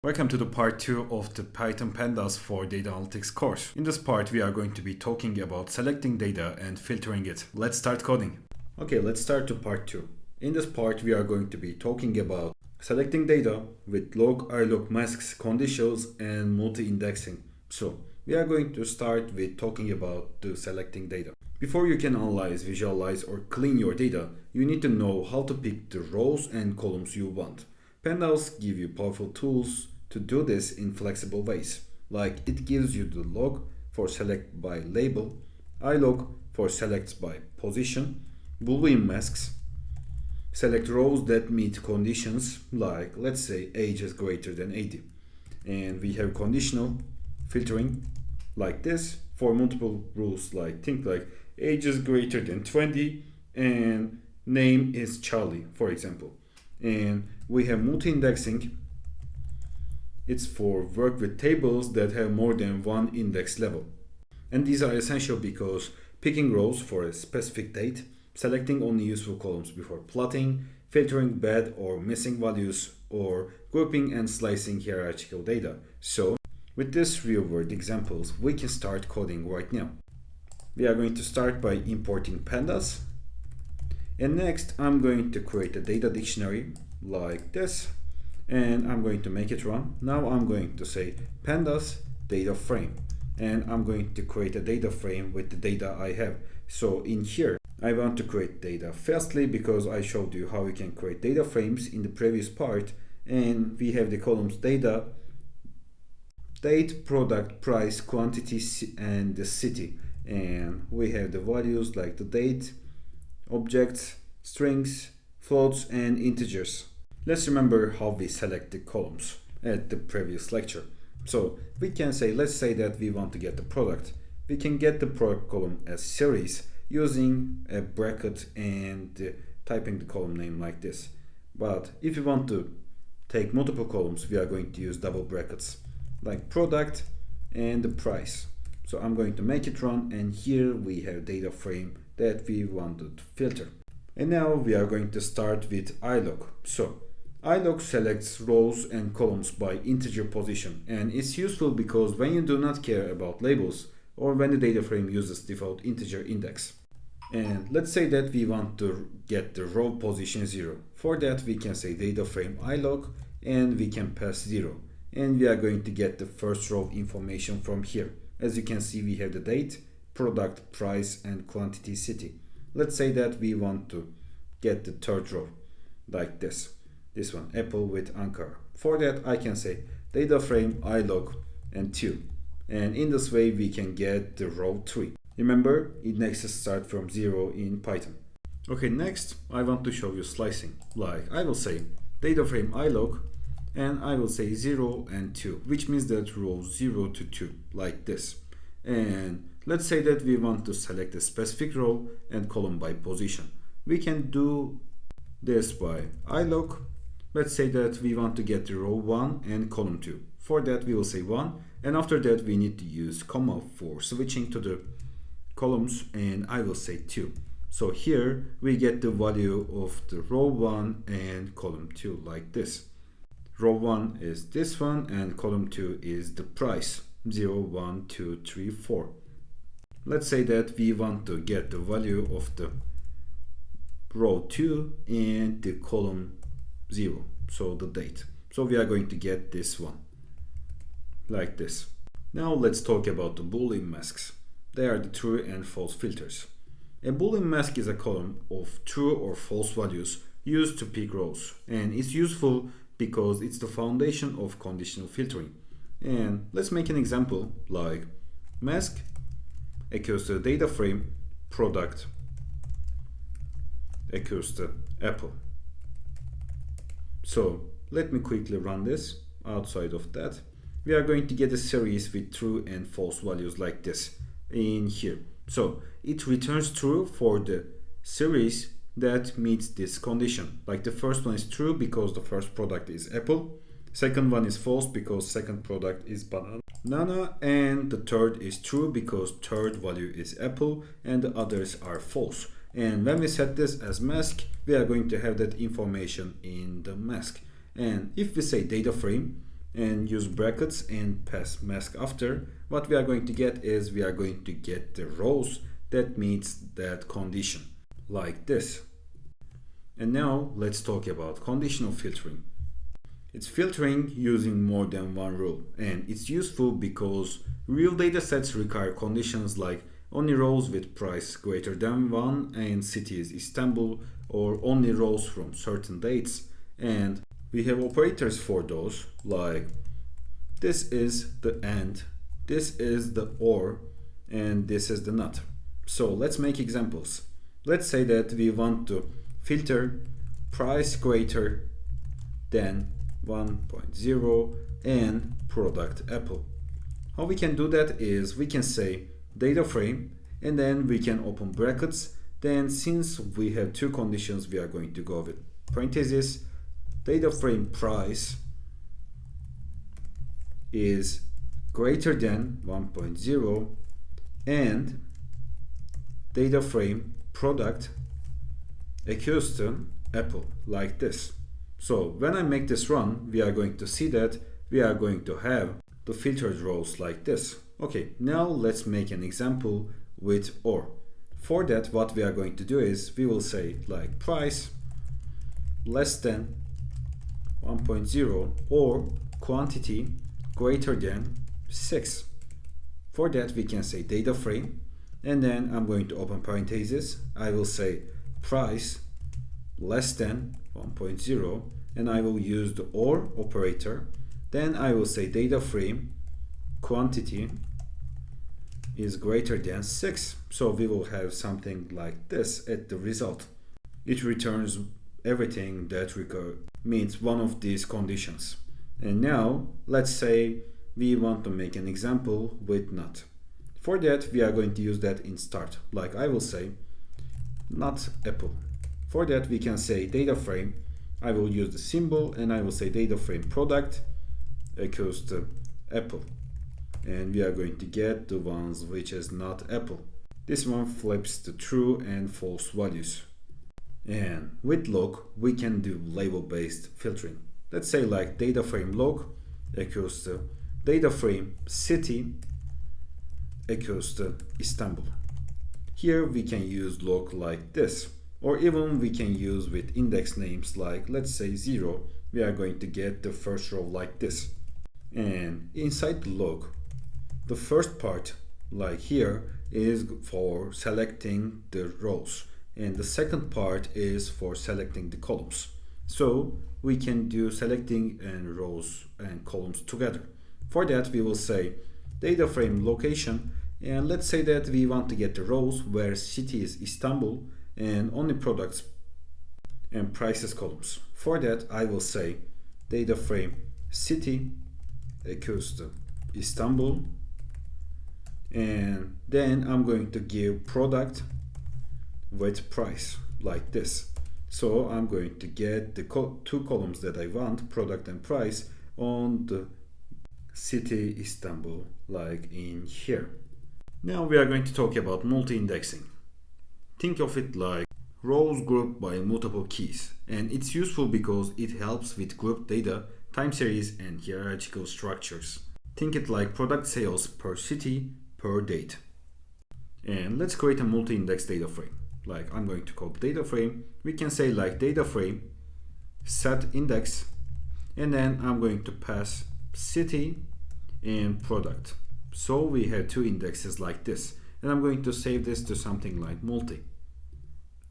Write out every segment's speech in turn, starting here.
Welcome to the part 2 of the Python Pandas for Data Analytics course. In this part, we are going to be talking about selecting data and filtering it. Let's start coding. Okay, let's start to part 2. In this part, we are going to be talking about selecting data with log, ilog, masks, conditions, and multi-indexing. So, we are going to start with talking about the selecting data. Before you can analyze, visualize, or clean your data, you need to know how to pick the rows and columns you want. Pandas give you powerful tools to do this in flexible ways, like it gives you the log for select by label, ilog for select by position, boolean masks, select rows that meet conditions like let's say age is greater than 80, and we have conditional filtering like this for multiple rules like think like age is greater than 20 and name is Charlie, for example. And we have multi-indexing. It's for work with tables that have more than one index level. And these are essential because picking rows for a specific date, selecting only useful columns before plotting, filtering bad or missing values, or grouping and slicing hierarchical data. So, with these real-world examples, we can start coding right now. We are going to start by importing pandas. And next, I'm going to create a data dictionary like this, and I'm going to make it run. Now I'm going to say pandas data frame, and I'm going to create a data frame with the data I have. So in here, I want to create data fastly because I showed you how we can create data frames in the previous part, and we have the columns data, date, product, price, quantity, and the city. And we have the values like the date, objects, strings, floats, and integers. Let's remember how we select the columns at the previous lecture. So we can say, let's say that we want to get the product. We can get the product column as series using a bracket and typing the column name like this. But if you want to take multiple columns, we are going to use double brackets like product and the price. So I'm going to make it run, and here we have data frame that we wanted to filter. And now we are going to start with ilog. So ilog selects rows and columns by integer position, and it's useful because when you do not care about labels or when the data frame uses default integer index. And let's say that we want to get the row position 0. For that we can say data frame ilog and we can pass 0. And we are going to get the first row information from here. As you can see, we have the date, product, price, and quantity, city. Let's say that we want to get the third row like this one, apple with Ankara. For that I can say data frame ilog and 2, and in this way we can get the row 3. Remember, indexes start from 0 in Python. Okay, next I want to show you slicing. Like I will say data frame ilog and I will say 0 and 2, which means that rows 0 to 2 like this. And let's say that we want to select a specific row and column by position. We can do this by ilog. Let's say that we want to get the row 1 and column 2. For that we will say 1, and after that we need to use comma for switching to the columns, and I will say 2. So here we get the value of the row 1 and column 2 like this. Row 1 is this one and column 2 is the price 0, 1, 2, 3, 4. Let's say that we want to get the value of the row 2 and the column 0, so the date. So we are going to get this one like this. Now let's talk about the boolean masks. They are the true and false filters. A boolean mask is a column of true or false values used to pick rows, and it's useful because it's the foundation of conditional filtering. And let's make an example like mask equals to data frame product equals to apple. So let me quickly run this. Outside of that, we are going to get a series with true and false values like this in here. So it returns true for the series that meets this condition. Like the first one is true because the first product is apple. Second one is false because second product is banana, and the third is true because third value is apple and the others are false. And when we set this as mask, we are going to have that information in the mask. And if we say data frame and use brackets and pass mask after, what we are going to get is we are going to get the rows that meets that condition, like this. And now let's talk about conditional filtering. It's filtering using more than one rule, and it's useful because real data sets require conditions like only rows with price greater than 1 and city is Istanbul, or only rows from certain dates, and we have operators for those, like this is the and, this is the or, and this is the not. So let's make examples. Let's say that we want to filter price greater than 1.0 and product Apple. How we can do that is we can say data frame and then we can open brackets. Then since we have two conditions, we are going to go with parentheses. Data frame price is greater than 1.0 and data frame product equals to Apple, like this. So when I make this run, we are going to see that we are going to have the filtered rows like this. Okay, now let's make an example with or. For that, what we are going to do is we will say like price less than 1.0 or quantity greater than 6. For that, we can say data frame, and then I'm going to open parentheses. I will say price less than 1.0 and I will use the or operator. Then I will say data frame quantity is greater than 6. So we will have something like this at the result. It returns everything that meets one of these conditions. And now let's say we want to make an example with not. For that, we are going to use that in start. Like I will say not Apple. For that, we can say data frame. I will use the symbol and I will say data frame product equals to Apple. And we are going to get the ones which is not Apple. This one flips the true and false values. And with log, we can do label based filtering. Let's say like data frame log equals to data frame city equals to Istanbul. Here we can use log like this, or even we can use with index names like let's say 0. We are going to get the first row like this. And inside the log, the first part like here is for selecting the rows, and the second part is for selecting the columns. So we can do selecting and rows and columns together. For that, we will say data frame location, and let's say that we want to get the rows where city is Istanbul and only products and prices columns. For that, I will say data frame city equals to Istanbul, and then I'm going to give product with price like this. So I'm going to get the two columns that I want, product and price, on the city Istanbul, like in here. Now we are going to talk about multi-indexing. Think of it like rows grouped by multiple keys, and it's useful because it helps with group data, time series, and hierarchical structures. Think it like product sales per city per date. And let's create a multi-index data frame. Like I'm going to call data frame. We can say like data frame set index, and then I'm going to pass city and product. So we have two indexes like this, and I'm going to save this to something like multi.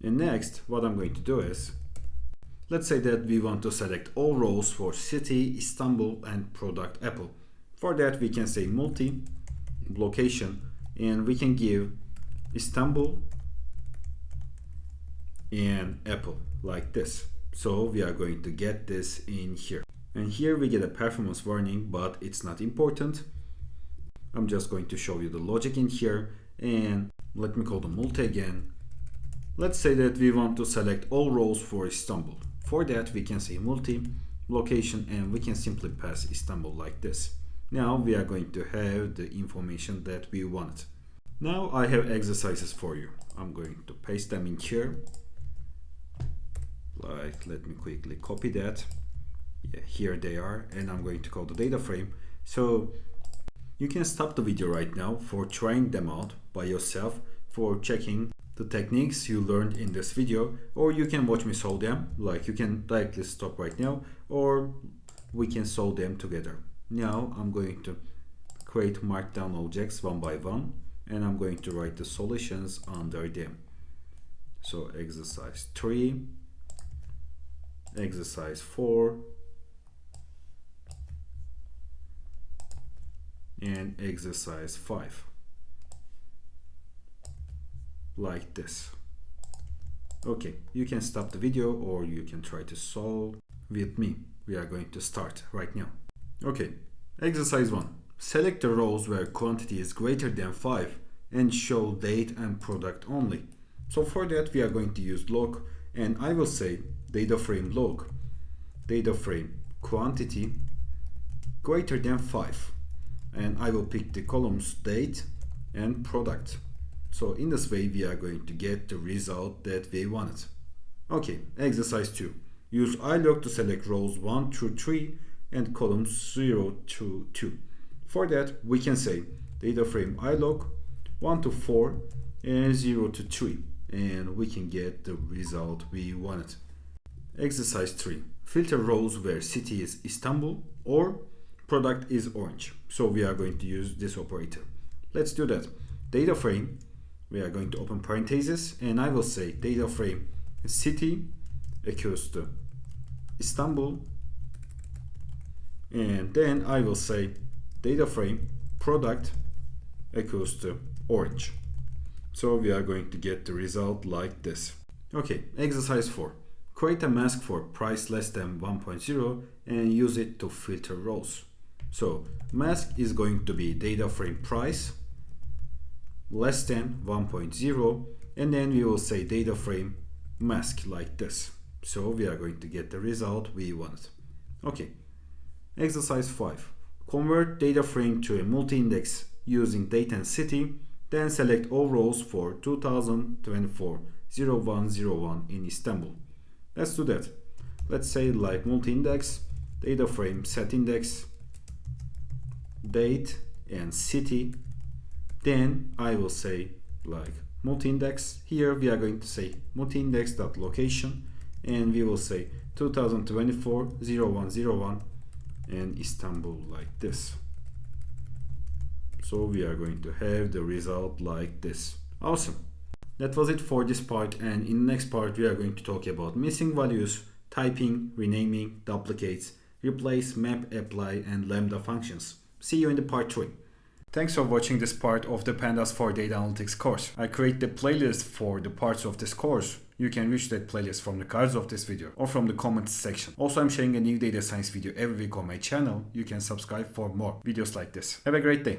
And next, what I'm going to do is, let's say that we want to select all rows for city, Istanbul, and product Apple. For that, we can say multi location, and we can give Istanbul and Apple like this. So we are going to get this in here. And here we get a performance warning, but it's not important. I'm just going to show you the logic in here, and let me call the multi again. Let's say that we want to select all rows for Istanbul. For that, we can say multi location, and we can simply pass Istanbul like this. Now we are going to have the information that we wanted. Now I have exercises for you. I'm going to paste them in here. Like, let me quickly copy that. Yeah, here they are, and I'm going to call the data frame. So you can stop the video right now for trying them out by yourself, for checking the techniques you learned in this video, or you can watch me solve them. Like, you can directly stop right now, or we can solve them together. Now I'm going to create markdown objects one by one, and I'm going to write the solutions under them. So exercise 3, exercise 4, and exercise 5, like this. Okay, you can stop the video or you can try to solve with me. We are going to start right now. Okay, exercise 1. Select the rows where quantity is greater than 5 and show date and product only. So for that we are going to use log, and I will say data frame log, data frame quantity greater than 5, and I will pick the columns date and product. So in this way we are going to get the result that we wanted. Okay, exercise 2. Use ilog to select rows 1 through 3 and columns 0 to 2. For that we can say data frame ilog 1 to 4 and 0 to 3, and we can get the result we wanted. Exercise 3. Filter rows where city is Istanbul or product is orange. So we are going to use this operator. Let's do that. Data frame, we are going to open parentheses, and I will say data frame city equals to Istanbul, and then I will say data frame product equals to orange. So we are going to get the result like this. Okay, exercise 4. Create a mask for price less than 1.0 and use it to filter rows. So mask is going to be data frame price less than 1.0, and then we will say data frame mask like this. So we are going to get the result we wanted. Okay, exercise 5. Convert data frame to a multi-index using date and city, then select all rows for 2024-0101 in Istanbul. Let's do that. Let's say like multi-index, data frame set index, date and city. Then I will say like multi-index. Here we are going to say multi-index.location, and we will say 2024-0101 and Istanbul like this. So we are going to have the result like this. Awesome. That was it for this part, and in the next part we are going to talk about missing values, typing, renaming, duplicates, replace, map, apply, and lambda functions. See you in the part 3. Thanks for watching this part of the Pandas for Data Analytics course. I create the playlist for the parts of this course. You can reach that playlist from the cards of this video or from the comments section. Also, I'm sharing a new data science video every week on my channel. You can subscribe for more videos like this. Have a great day.